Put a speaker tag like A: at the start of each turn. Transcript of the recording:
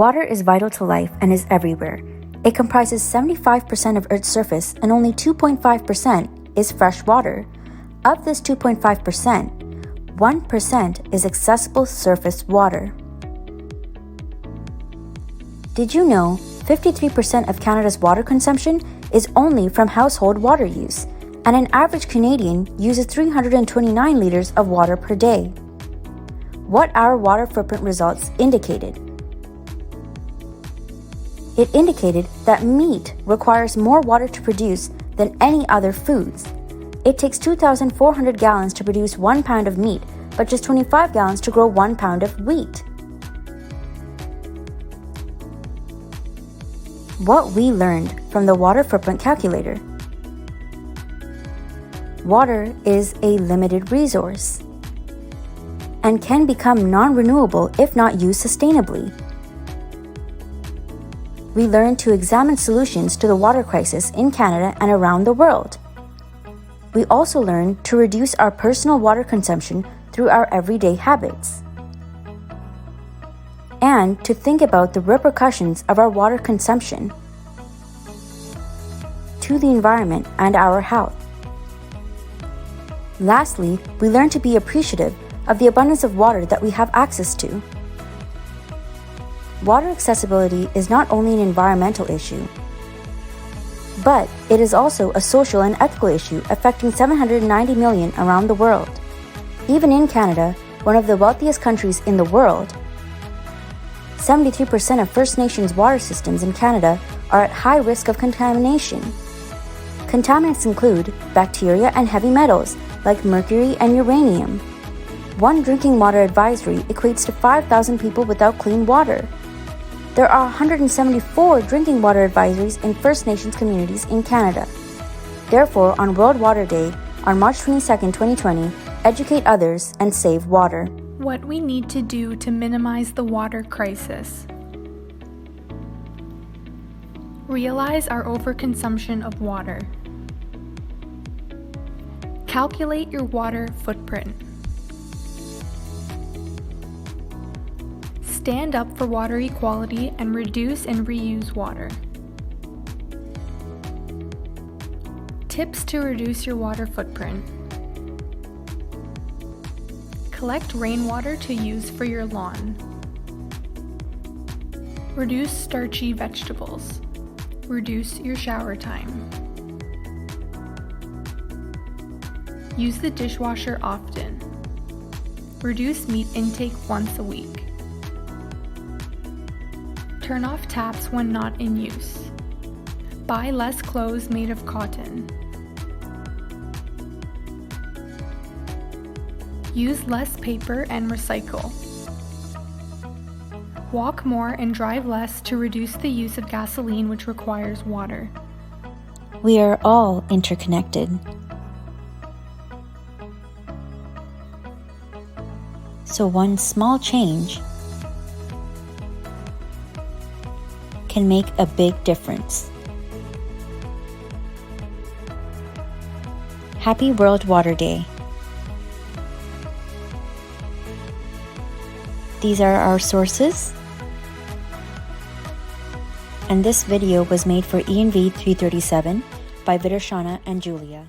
A: Water is vital to life and is everywhere. It comprises 75% of Earth's surface and only 2.5% is fresh water. Of this 2.5%, 1% is accessible surface water. Did you know 53% of Canada's water consumption is only from household water use, and an average Canadian uses 329 liters of water per day? What our water footprint results indicated? It indicated that meat requires more water to produce than any other foods. It takes 2,400 gallons to produce 1 pound of meat, but just 25 gallons to grow 1 pound of wheat. What we learned from the water footprint calculator. Water is a limited resource and can become non-renewable if not used sustainably. We learned to examine solutions to the water crisis in Canada and around the world. We also learned to reduce our personal water consumption through our everyday habits, and to think about the repercussions of our water consumption to the environment and our health. Lastly, we learned to be appreciative of the abundance of water that we have access to. Water accessibility is not only an environmental issue, but it is also a social and ethical issue affecting 790 million around the world. Even in Canada, one of the wealthiest countries in the world, 73% of First Nations water systems in Canada are at high risk of contamination. Contaminants include bacteria and heavy metals like mercury and uranium. One drinking water advisory equates to 5,000 people without clean water. There are 174 drinking water advisories in First Nations communities in Canada. Therefore, on World Water Day, on March 22, 2020, educate others and save water.
B: What we need to do to minimize the water crisis. Realize our overconsumption of water. Calculate your water footprint. Stand up for water equality and reduce and reuse water. Tips to reduce your water footprint. Collect rainwater to use for your lawn. Reduce starchy vegetables. Reduce your shower time. Use the dishwasher often. Reduce meat intake once a week. Turn off taps when not in use. Buy less clothes made of cotton. Use less paper and recycle. Walk more and drive less to reduce the use of gasoline, which requires water.
A: We are all interconnected. So one small change can make a big difference. Happy World Water Day. These are our sources, and this video was made for ENV 337 by Vidursana and Julia.